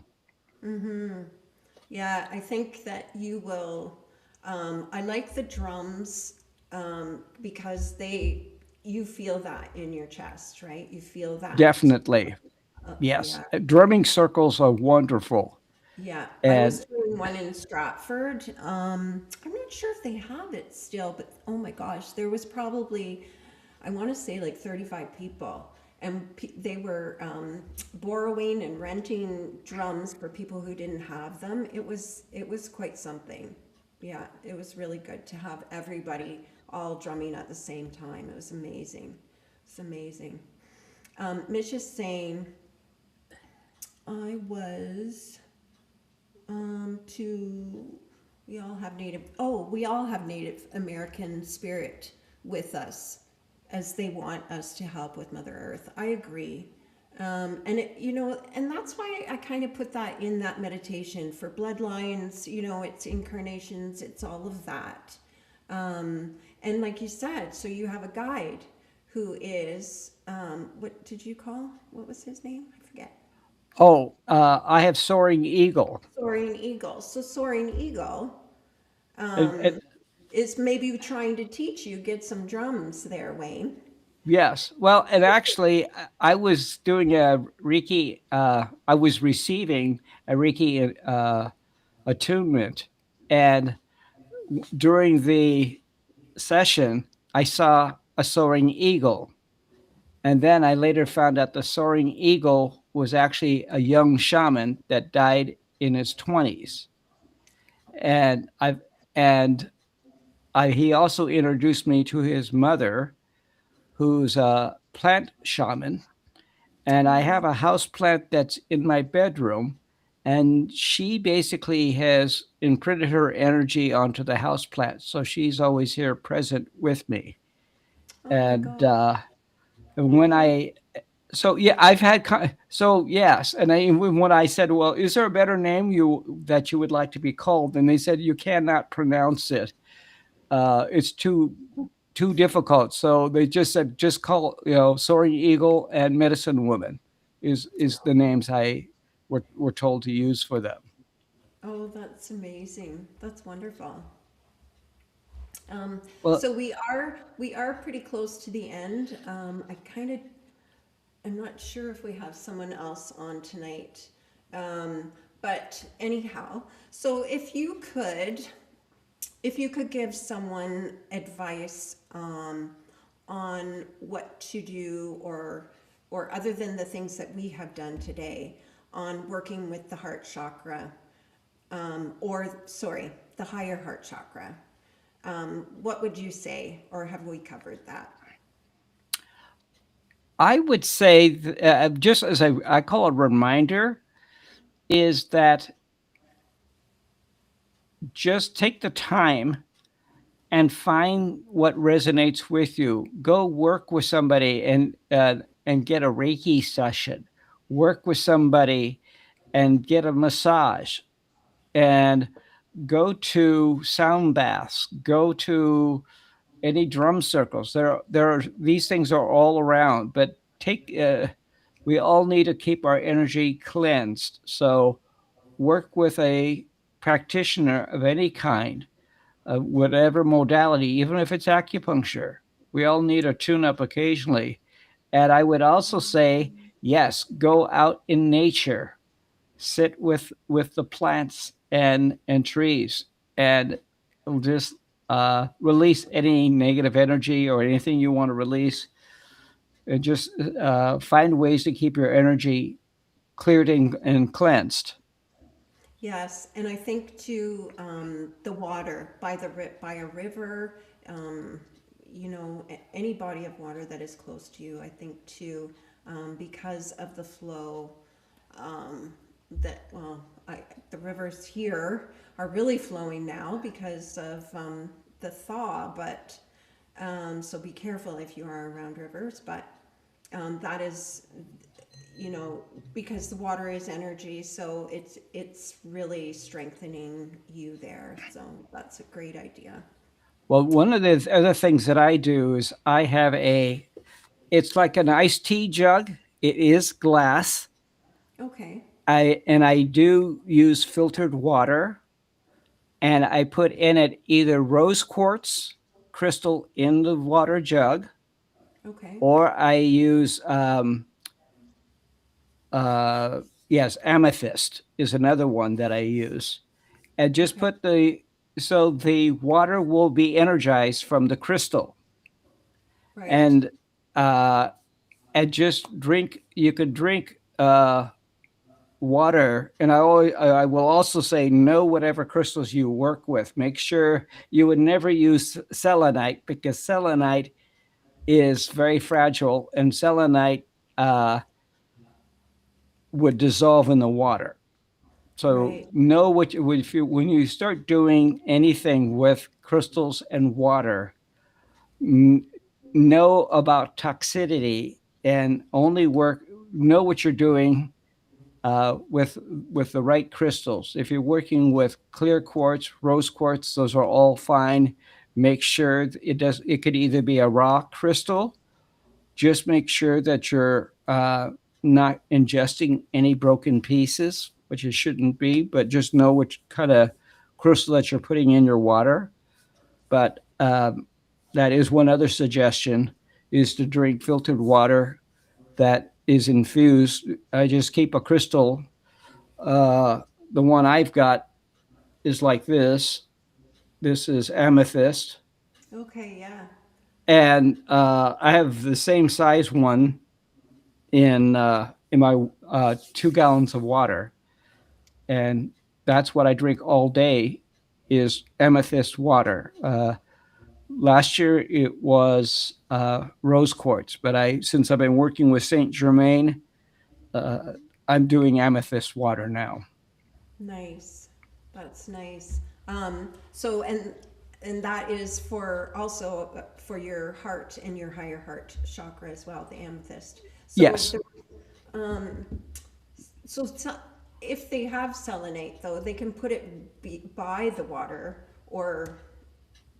Yeah, I think that you will. I like the drums because you feel that in your chest, right? You feel that. Definitely. Yes. Yeah. Drumming circles are wonderful. Yeah, I And was doing one in Stratford. I'm not sure if they have it still, but oh my gosh, there was probably, I want to say like 35 people. and they were borrowing and renting drums for people who didn't have them. It was quite something. Yeah, it was really good to have everybody all drumming at the same time. It was amazing. It's amazing. Mitch is saying, I was to we all have Native American spirit with us as they want us to help with Mother Earth. I agree. And that's why I kind of put that in that meditation for bloodlines, it's incarnations, it's all of that. And like you said, so you have a guide who is, what was his name? I forget. Oh, I have Soaring Eagle. Soaring Eagle. So Soaring Eagle And is maybe trying to teach you, get some drums there, Wayne. yes. Well, and actually, I was doing a Reiki, I was receiving a Reiki attunement. And during the session, I saw a soaring eagle. And then I later found out the soaring eagle was actually a young shaman that died in his 20s. And and he also introduced me to his mother, who's a plant shaman. And I have a house plant that's in my bedroom. And she basically has imprinted her energy onto the house plant. So she's always here present with me. Oh my And God. when so yeah, I've had, so yes. And when I said, well, is there a better name that you would like to be called? And they said, you cannot pronounce it. It's too difficult. So they just said, just call, Soaring Eagle and Medicine Woman is the names were told to use for them. Oh, that's amazing. That's wonderful. Well, So we are pretty close to the end. I'm not sure if we have someone else on tonight. But anyhow, so if you could give someone advice on what to do, or other than the things that we have done today on working with the heart chakra, or sorry, the higher heart chakra, what would you say, or have we covered that? I would say, just as I call a reminder, is that just take the time and find what resonates with you. Go work with somebody and get a Reiki session. Work with somebody and get a massage, and go to sound baths. Go to any drum circles. There are these things are all around, but we all need to keep our energy cleansed. So work with a practitioner of any kind, whatever modality, even if it's acupuncture. We all need a tune up occasionally. And I would also say, yes, go out in nature, sit with the plants and trees, and just release any negative energy or anything you want to release. And just find ways to keep your energy cleared and cleansed. Yes, and I think too, the water by a river, any body of water that is close to you. I think too, because of the flow, the rivers here are really flowing now because of the thaw. But so be careful if you are around rivers. But that is, because the water is energy, so it's really strengthening you there. So that's a great idea. Well, one of the other things that I do is it's like an iced tea jug. It is glass. Okay. I do use filtered water, and I put in it either rose quartz crystal in the water jug, Okay. or I use yes, amethyst is another one that I use, and just Okay. put so the water will be energized from the crystal, Right. and uh, and just drink. You could drink water, and I will also say know whatever crystals you work with. Make sure you would never use selenite, because selenite is very fragile, and selenite uh, would dissolve in the water. So Right. know what you, if you when you start doing anything with crystals and water, n- know about toxicity and only work. Know what you're doing with the right crystals. If you're working with clear quartz, rose quartz, those are all fine. Make sure it does. It could either be a raw crystal. Just make sure that you're not ingesting any broken pieces, which it shouldn't be. But just know which kind of crystal that you're putting in your water. But that is one other suggestion: is to drink filtered water that is infused. I just keep a crystal. Uh, the one I've got is like this. This is amethyst, Okay, yeah. and I have the same size one in my 2 gallons of water, and that's what I drink all day. Is amethyst water. Last year it was rose quartz, but I since I've been working with Saint Germain, uh, I'm doing amethyst water now. Nice. That's nice. So and that is for also for your heart and your higher heart chakra as well, the amethyst. So Yes, the, um, so if they have selenite though, they can put it by the water or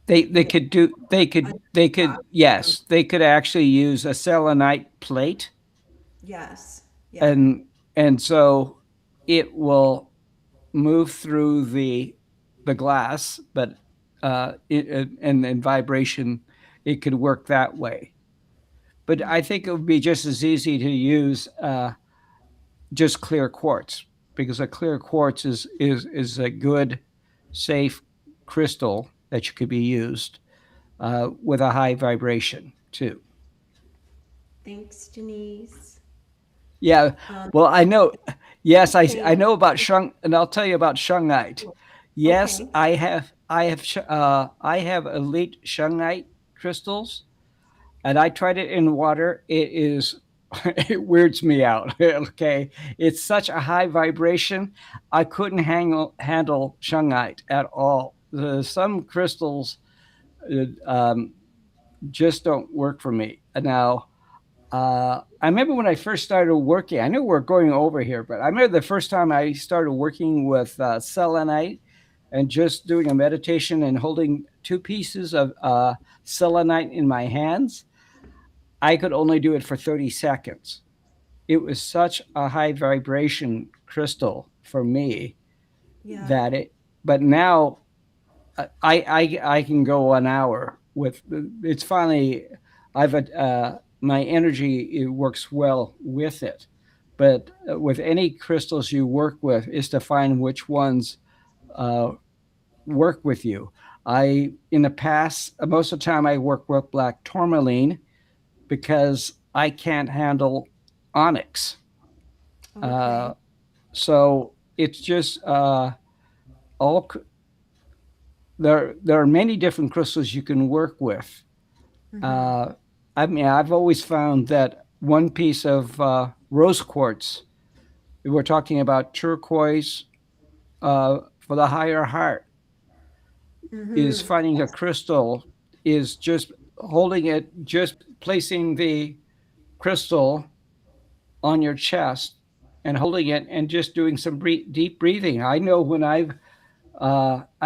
they in could do they that. could yes, they could actually use a selenite plate, Yes. Yeah. and so it will move through the glass, but and in vibration, it could work that way. But I think it would be just as easy to use just clear quartz, because a clear quartz is a good, safe crystal that you could be used with a high vibration too. Thanks, Denise. Yeah, Um, well, I know. Yes, I okay. know about shung, and I'll tell you about shungite. Yes, Okay. I have elite shungite crystals, and I tried it in water. It is it weirds me out. Okay, it's such a high vibration. I couldn't handle shungite at all. Some crystals just don't work for me. Now, I remember when I first started working. I know we're going over here, but I remember the first time I started working with selenite and just doing a meditation and holding 2 pieces of selenite in my hands. I could only do it for 30 seconds. It was such a high vibration crystal for me Yeah. that it. But now I can go an hour with. It's finally I've my energy it works well with it, but with any crystals you work with is to find which ones uh, work with you. I in the past most of the time I work with black tourmaline because I can't handle onyx. Uh, Okay. so it's just all there are many different crystals you can work with. Mm-hmm. Uh, I mean, I've always found that one piece of rose quartz, we're talking about turquoise for the higher heart, is Mm-hmm. finding a crystal, is just holding it, just placing the crystal on your chest and holding it and just doing some deep breathing. I know when I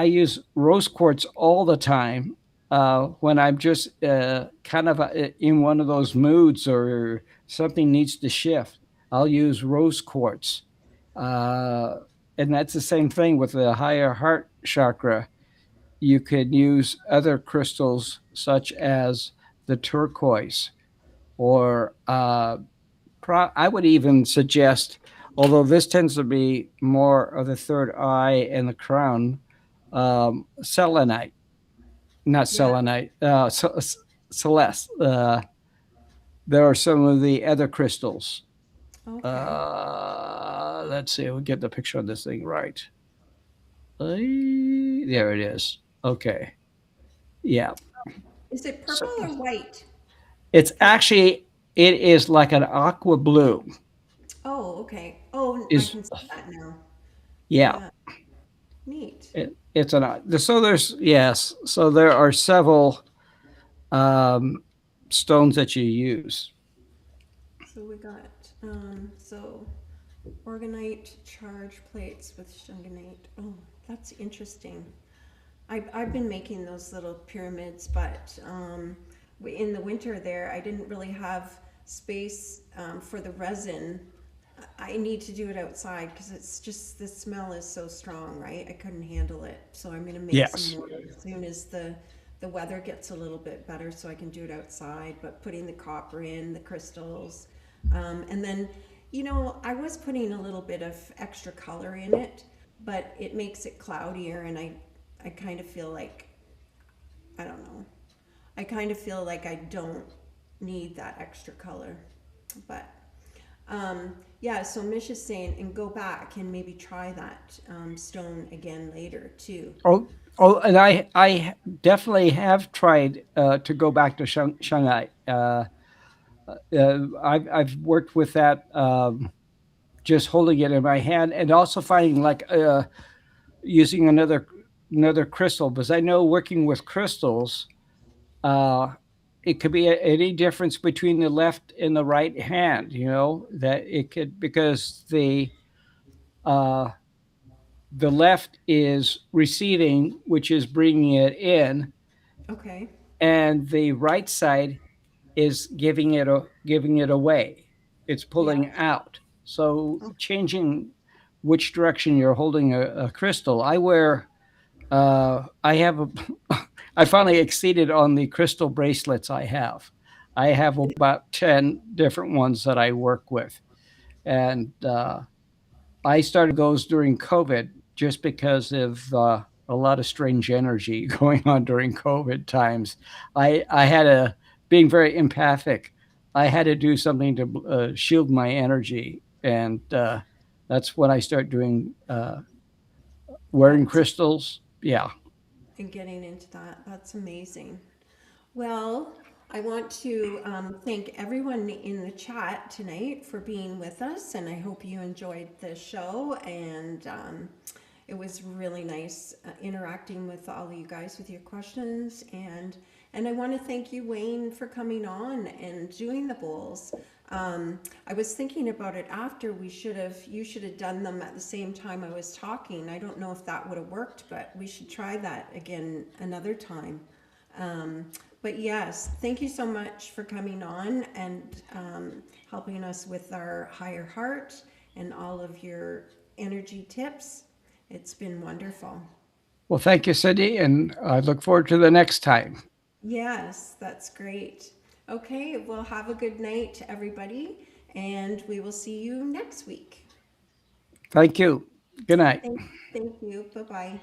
use rose quartz all the time when I'm just kind of in one of those moods or something needs to shift. I'll use rose quartz. Uh, and that's the same thing with the higher heart chakra. You could use other crystals such as the turquoise or I would even suggest, although this tends to be more of the third eye and the crown, selenite, not Yeah. selenite, celeste. there are some of the other crystals. Okay. Let's see, we'll get the picture of this thing right. There it is. Okay. Yeah. Is it So purple or white? it's Because actually, it is like an aqua blue. oh, okay. Oh, I Is can see that now. Yeah. Yeah, neat. It's so there's yes. So there are several um, stones that you use. So we got so orgonite charge plates with shunganite. Oh, that's interesting. I've been making those little pyramids, but in the winter there, I didn't really have space for the resin. I need to do it outside because it's just the smell is so strong, right? I couldn't handle it, so I'm gonna make some Yes. more as soon as the weather gets a little bit better, so I can do it outside. But putting the copper in, the crystals, and then, I was putting a little bit of extra color in it, but it makes it cloudier, and I kind of feel like, I don't know. I kind of feel like I don't need that extra color, but yeah. So Mish is saying, and go back and maybe try that stone again later too. Oh, and I definitely have tried to go back to Shanghai. I've worked with that, just holding it in my hand, and also finding like using another crystal, because I know working with crystals, uh, it could be any difference between the left and the right hand. That it could, because uh, the left is receiving, which is bringing it in, Okay. and the right side is giving it away. It's Yeah. pulling out. So changing which direction you're holding a crystal. I have a, I finally exceeded on the crystal bracelets I have. I have about 10 different ones that I work with. And I started those during COVID just because of a lot of strange energy going on during COVID times. I had being very empathic, I had to do something to shield my energy. And that's when I start doing wearing That's crystals. Yeah. and getting into that. That's amazing. Well, I want to thank everyone in the chat tonight for being with us, and I hope you enjoyed the show. And it was really nice interacting with all of you guys with your questions. And I want to thank you, Wayne, for coming on and doing the bowls. I was thinking about it after you should have done them at the same time I was talking. I don't know if that would have worked, but we should try that again another time. Um, but yes, thank you so much for coming on and helping us with our higher heart and all of your energy tips. It's been wonderful. Well, thank you, Cindy, and I look forward to the next time. Yes, that's great. Okay, well, have a good night, everybody, and we will see you next week. Thank you. Good night. Thank you. Bye bye.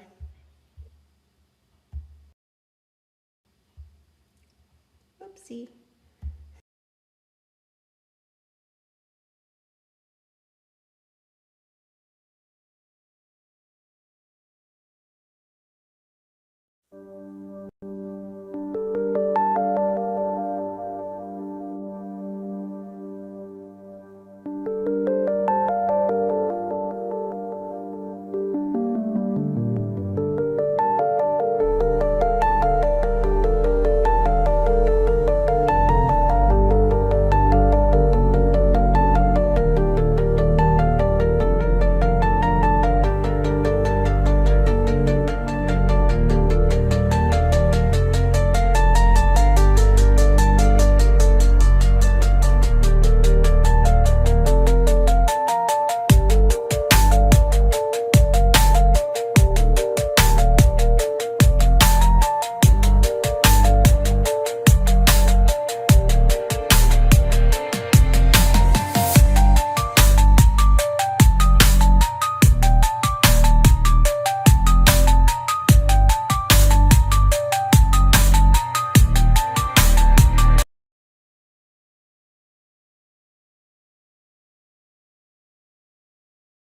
Oopsie.